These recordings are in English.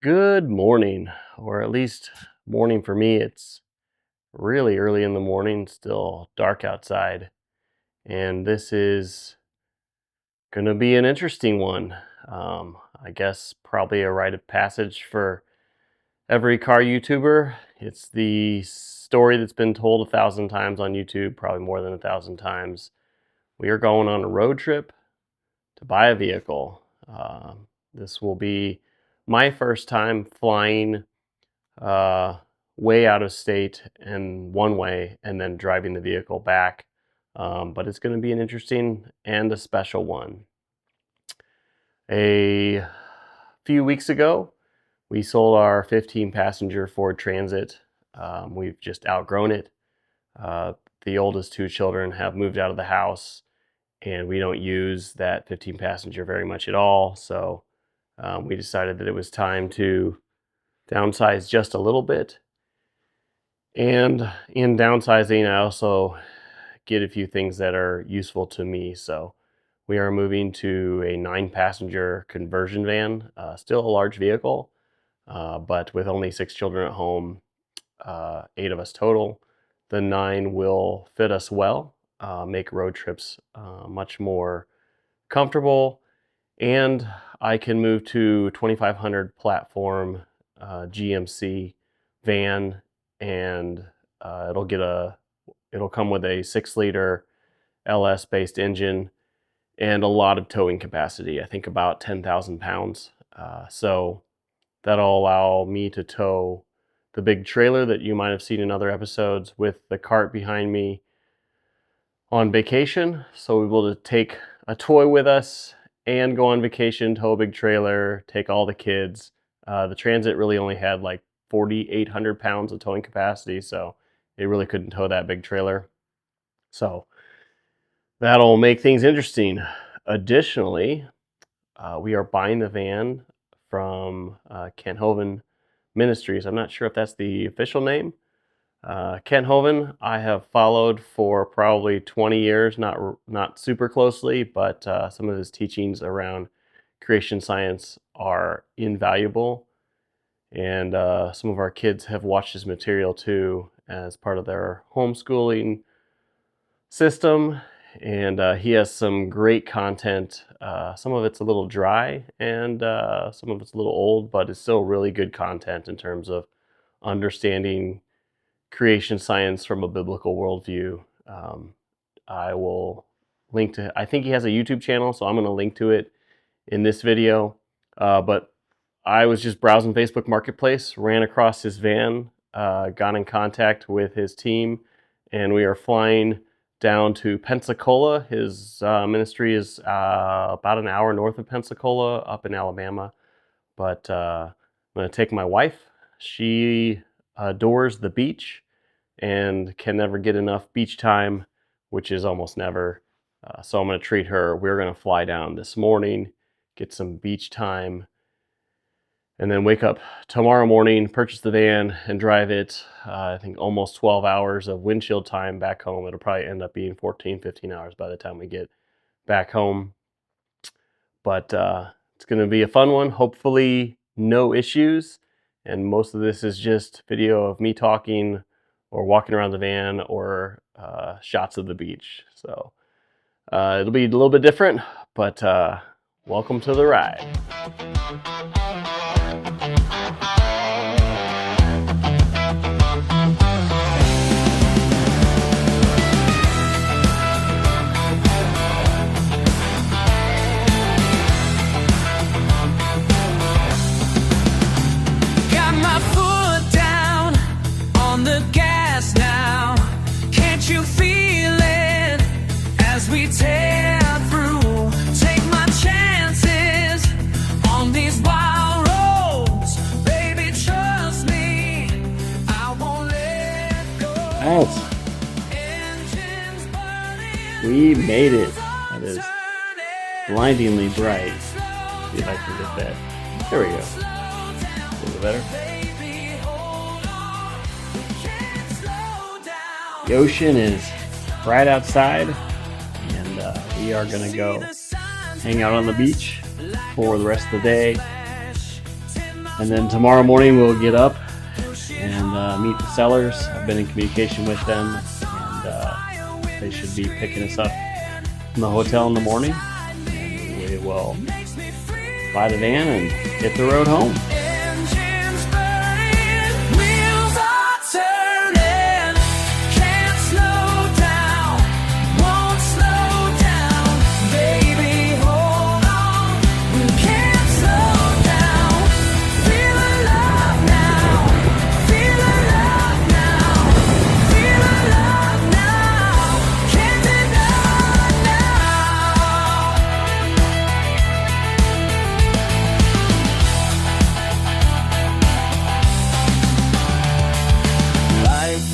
Good morning, or at least morning for me. It's really early in the morning, still dark outside, and this is going to be an interesting one. I guess probably a rite of passage for every car YouTuber. It's the story that's been told 1,000 times on YouTube, probably more than 1,000 times. We are going on a road trip to buy a vehicle. This will be my first time flying uh, way out of state and one way and then driving the vehicle back. But it's going to be an interesting and a special one. A few weeks ago, we sold our 15 passenger Ford Transit. We've just outgrown it. The oldest two children have moved out of the house, and we don't use that 15 passenger very much at all. So we decided that it was time to downsize just a little bit. And in downsizing, I also get a few things that are useful to me. So we are moving to a 9-passenger conversion van, still a large vehicle, but with only 6 children at home, 8 of us total. The 9 will fit us well, make road trips much more comfortable, and I can move to 2500 platform GMC van, and it'll come with a 6-liter LS based engine and a lot of towing capacity. I think about 10,000 pounds. So that'll allow me to tow the big trailer that you might have seen in other episodes with the cart behind me on vacation. So we'll be able to take a toy with us and go on vacation, tow a big trailer, take all the kids. The Transit really only had like 4,800 pounds of towing capacity, so it really couldn't tow that big trailer. So that'll make things interesting. Additionally, we are buying the van from Hovind Ministries. I'm not sure if that's the official name. Hovind, I have followed for probably 20 years, not super closely, but some of his teachings around creation science are invaluable. And some of our kids have watched his material too as part of their homeschooling system. And he has some great content. Some of it's a little dry and some of it's a little old, but it's still really good content in terms of understanding creation science from a biblical worldview. I will link to, I think he has a YouTube channel, so I'm going to link to it in this video. But I was just browsing Facebook Marketplace, ran across his van, got in contact with his team, and we are flying down to Pensacola. His ministry is about an hour north of Pensacola, up in Alabama. But I'm going to take my wife. She adores the beach and can never get enough beach time, which is almost never. So I'm going to treat her. We're going to fly down this morning, get some beach time, and then wake up tomorrow morning, purchase the van, and drive it. I think almost 12 hours of windshield time back home. It'll probably end up being 14, 15 hours by the time we get back home. But it's going to be a fun one. Hopefully no issues. And most of this is just video of me talking or walking around the van or shots of the beach. So it'll be a little bit different, but welcome to the ride. We made it. That is blindingly bright. See if I can get that. There we go. A little better. The ocean is right outside, and we are going to go hang out on the beach for the rest of the day. And then tomorrow morning we'll get up and meet the sellers. I've been in communication with them, and they should be picking us up from the hotel in the morning. And we will buy the van and hit the road home.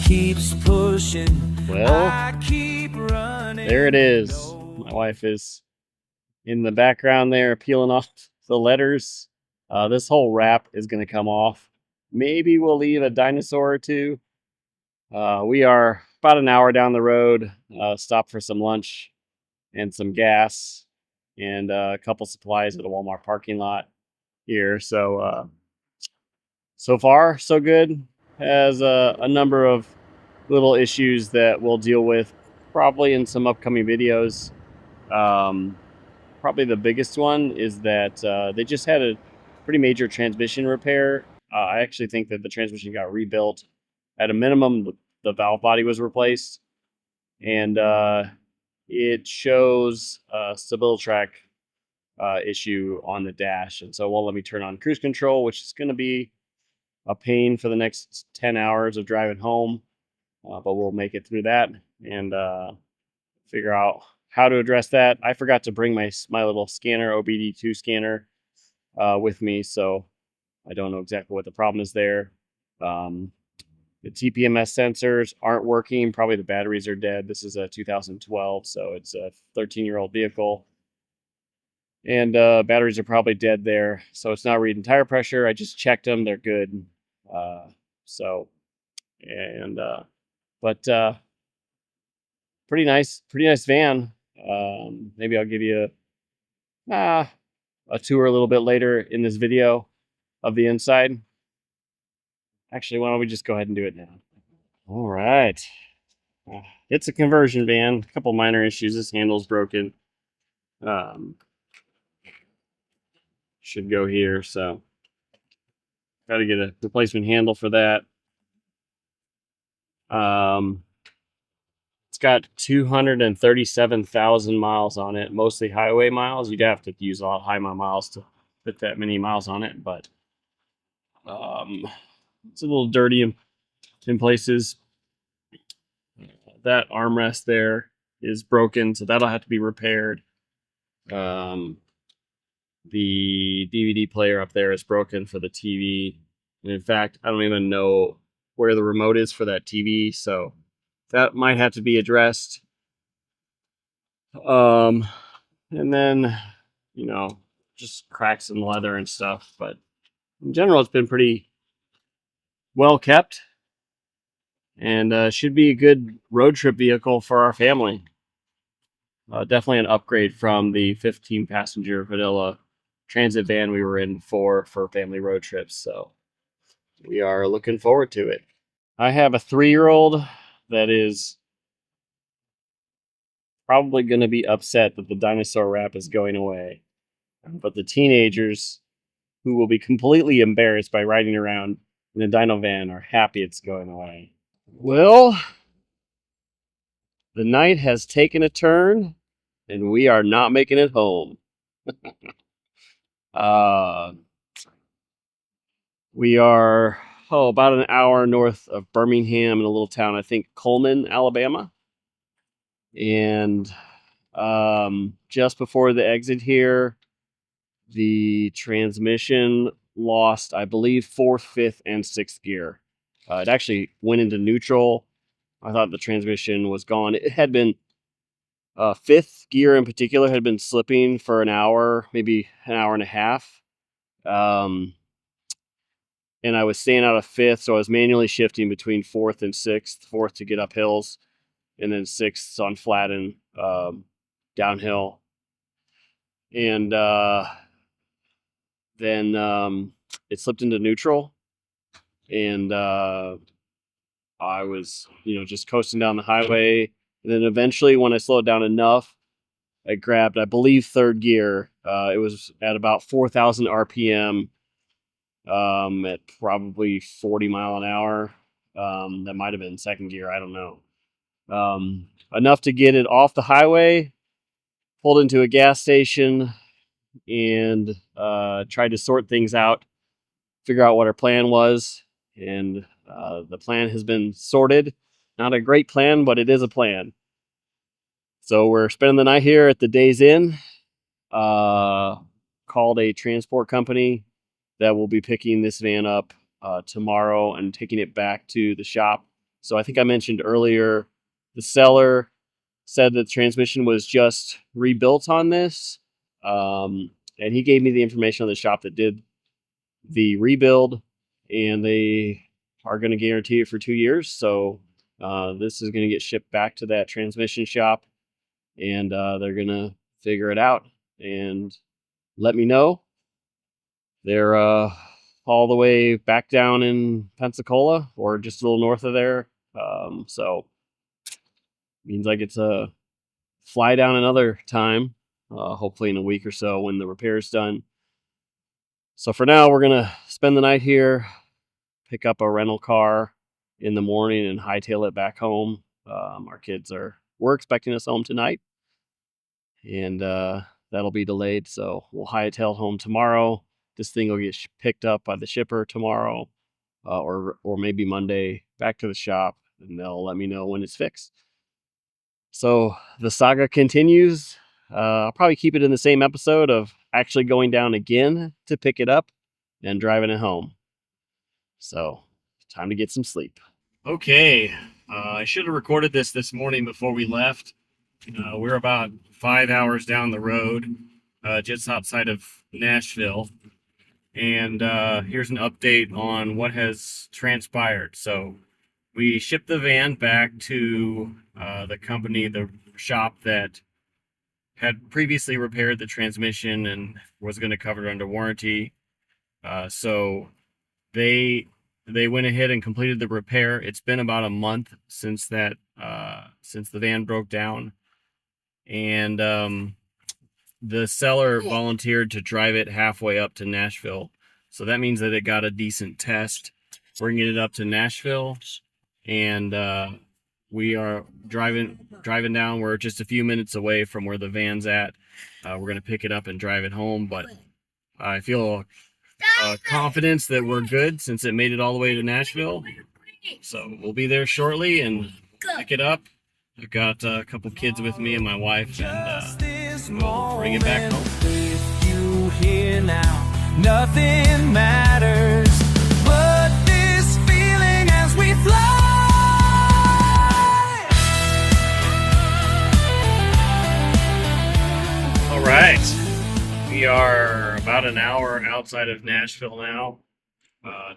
Keeps pushing. Well, I keep running. there it is. My wife is in the background there peeling off the letters. This whole wrap is going to come off. Maybe we'll leave a dinosaur or two. We are about an hour down the road. Stop for some lunch and some gas and a couple supplies at a Walmart parking lot here. So far, so good. Has a number of little issues that we'll deal with probably in some upcoming videos. Probably the biggest one is that they just had a pretty major transmission repair. I actually think that the transmission got rebuilt. At a minimum, the valve body was replaced, and it shows a StabiliTrak issue on the dash, and so it won't let me turn on cruise control, which is going to be a pain for the next 10 hours of driving home. But we'll make it through that and figure out how to address that. I forgot to bring my little scanner, OBD2 scanner, with me, so I don't know exactly what the problem is there. The TPMS sensors aren't working. Probably the batteries are dead. This is a 2012, so it's a 13-year-old vehicle. And batteries are probably dead there, so it's not reading tire pressure. I just checked them; they're good. Pretty nice van. Maybe I'll give you a tour a little bit later in this video of the inside. Actually, why don't we just go ahead and do it now? All right, it's a conversion van. A couple minor issues. This handle's broken. Should go here, so got to get a replacement handle for that. It's got 237,000 miles on it, mostly highway miles. You'd have to use a lot of highway miles to fit that many miles on it, but it's a little dirty in places. That armrest there is broken, so that'll have to be repaired. The DVD player up there is broken for the TV. And in fact, I don't even know where the remote is for that TV, so that might have to be addressed. And then, just cracks in leather and stuff. But in general, it's been pretty well kept and should be a good road trip vehicle for our family. Definitely an upgrade from the 15-passenger vanilla transit van we were in for family road trips. So we are looking forward to it. I have a 3-year-old that is probably going to be upset that the dinosaur wrap is going away. But the teenagers who will be completely embarrassed by riding around in a dino van are happy it's going away. Well, the night has taken a turn and we are not making it home. We are about an hour north of Birmingham in a little town, I think Coleman, Alabama. And just before the exit here, the transmission lost, I believe, 4th, 5th, and 6th gear. It actually went into neutral. I thought the transmission was gone. It had been 5th gear in particular had been slipping for an hour, maybe an hour and a half. And I was staying out of 5th, so I was manually shifting between 4th and 6th. 4th to get up hills, and then 6th on flat and downhill. And then it slipped into neutral, and I was, just coasting down the highway. And then eventually, when I slowed down enough, I grabbed, I believe, third gear. It was at about 4,000 RPM, at probably 40 mile an hour. That might have been second gear. I don't know. Enough to get it off the highway, pulled into a gas station, and tried to sort things out, figure out what our plan was. And the plan has been sorted. Not a great plan, but it is a plan. So we're spending the night here at the Days Inn. Called a transport company that will be picking this van up tomorrow and taking it back to the shop. So I think I mentioned earlier, the seller said that the transmission was just rebuilt on this. And he gave me the information on the shop that did the rebuild, and they are going to guarantee it for 2 years. So this is going to get shipped back to that transmission shop, and they're going to figure it out and let me know. They're all the way back down in Pensacola, or just a little north of there. So means I get to fly down another time, hopefully in a week or so when the repair's done. So for now, we're gonna spend the night here, pick up a rental car in the morning, and hightail it back home. We're expecting us home tonight, and that'll be delayed. So we'll hightail it home tomorrow. This thing will get picked up by the shipper tomorrow, or maybe Monday, back to the shop, and they'll let me know when it's fixed. So the saga continues. I'll probably keep it in the same episode of actually going down again to pick it up and driving it home. So time to get some sleep. Okay, I should have recorded this morning before we left. We're about 5 hours down the road, just outside of Nashville. And here's an update on what has transpired. So we shipped the van back to the company, the shop that had previously repaired the transmission and was going to cover it under warranty. So they went ahead and completed the repair. It's been about a month since the van broke down, and the seller volunteered to drive it halfway up to Nashville. So that means that it got a decent test, bringing it up to Nashville. And we are driving down. We're just a few minutes away from where the van's at. We're going to pick it up and drive it home. But I feel confidence that we're good since it made it all the way to Nashville. So we'll be there shortly and pick it up. I've got a couple kids with me and my wife, and we'll bring it back home. With you here now, nothing matters but this feeling as we fly. All right, we are about an hour outside of Nashville now.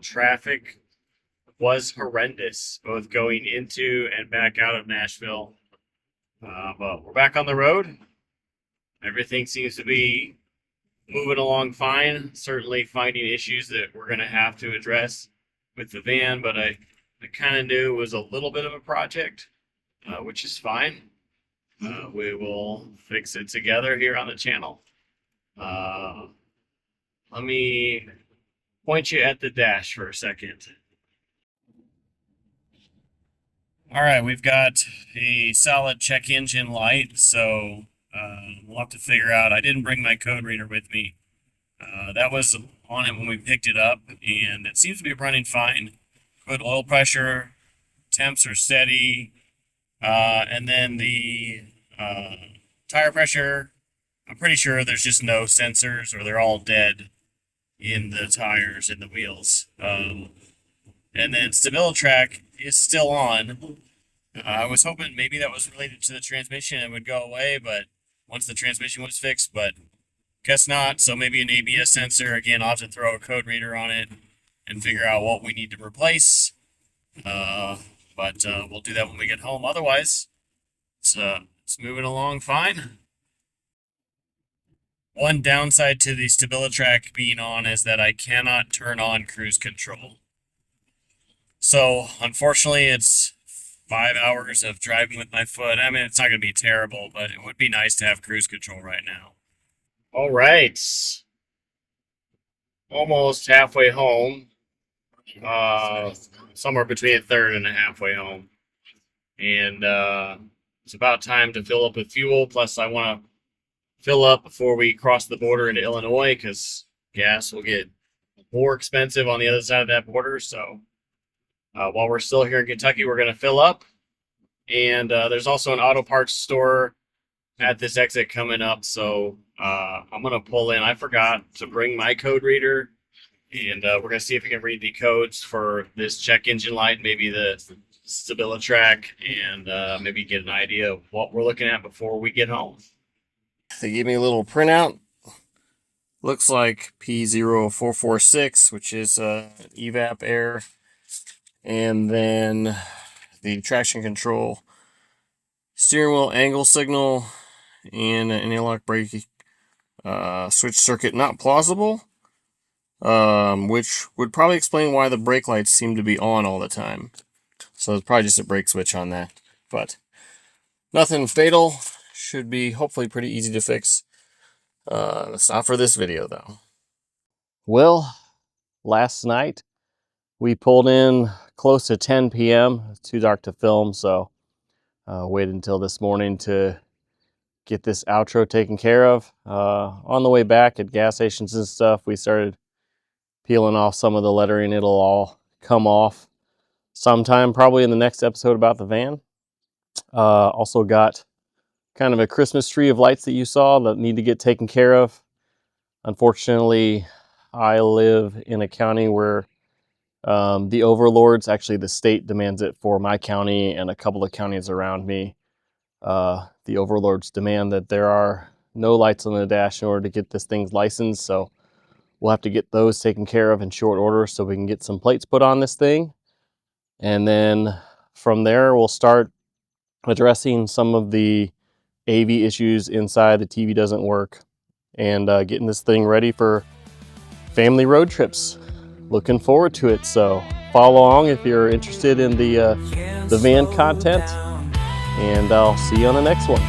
Traffic was horrendous, both going into and back out of Nashville. But we're back on the road. Everything seems to be moving along fine. Certainly finding issues that we're going to have to address with the van, but I kind of knew it was a little bit of a project, which is fine. We will fix it together here on the channel. Let me point you at the dash for a second. All right, we've got a solid check engine light, so we'll have to figure out. I didn't bring my code reader with me. That was on it when we picked it up, and it seems to be running fine. Good oil pressure, temps are steady, and then the tire pressure, I'm pretty sure there's just no sensors, or they're all dead in the tires and the wheels. And then StabiliTrak is still on. I was hoping maybe that was related to the transmission and would go away, but once the transmission was fixed, but guess not. So maybe an ABS sensor. Again, I'll have to throw a code reader on it and figure out what we need to replace. But we'll do that when we get home. Otherwise, it's moving along fine. One downside to the StabiliTrak being on is that I cannot turn on cruise control. So unfortunately, it's 5 hours of driving with my foot. I mean, it's not going to be terrible, but it would be nice to have cruise control right now. All right, almost halfway home. Somewhere between a third and a halfway home, and it's about time to fill up with fuel. Plus, I want to fill up before we cross the border into Illinois because gas will get more expensive on the other side of that border. So while we're still here in Kentucky, we're going to fill up. And there's also an auto parts store at this exit coming up. So I'm going to pull in. I forgot to bring my code reader. And we're going to see if we can read the codes for this check engine light, maybe the StabiliTrak, and maybe get an idea of what we're looking at before we get home. They gave me a little printout. Looks like P0446, which is evap air. And then the traction control, steering wheel angle signal, and an anti-lock brake switch circuit not plausible, which would probably explain why the brake lights seem to be on all the time. So it's probably just a brake switch on that. But nothing fatal. Should be hopefully pretty easy to fix. It's not for this video though. Well, last night we pulled in close to 10 p.m. It's too dark to film, so waited until this morning to get this outro taken care of. On the way back at gas stations and stuff, we started peeling off some of the lettering. It'll all come off sometime, probably in the next episode about the van. Also got kind of a Christmas tree of lights that you saw that need to get taken care of. Unfortunately, I live in a county where the overlords, actually the state demands it for my county and a couple of counties around me. The overlords demand that there are no lights on the dash in order to get this thing's licensed, so we'll have to get those taken care of in short order so we can get some plates put on this thing. And then from there, we'll start addressing some of the AV issues inside. The TV doesn't work, and getting this thing ready for family road trips. Looking forward to it, so follow along if you're interested in the van content, and I'll see you on the next one.